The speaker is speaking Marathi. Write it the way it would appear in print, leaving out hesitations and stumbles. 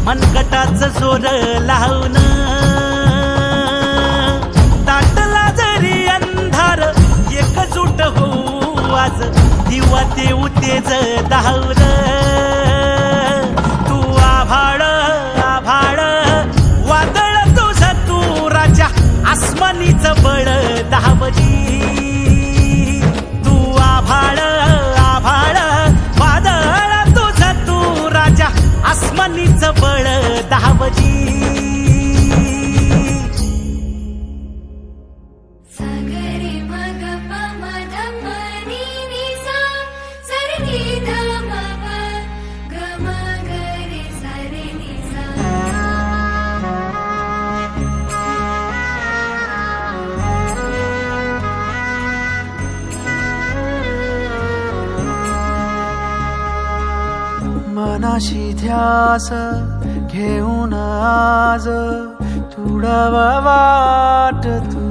मनगटाचं जोर लावून दाटला जरी अंधार एकजूट होऊ आज दिवा देऊ तेज दावर तू आभाळ आभाळ वादळ तुझं तू राजा आसमानीच बळ दावली तू आभाळ आभाळ वादळ तुझं तू राजा आसमानीच बळ दावली मनाशी ध्यास घेऊन आज तुडवा वाट तू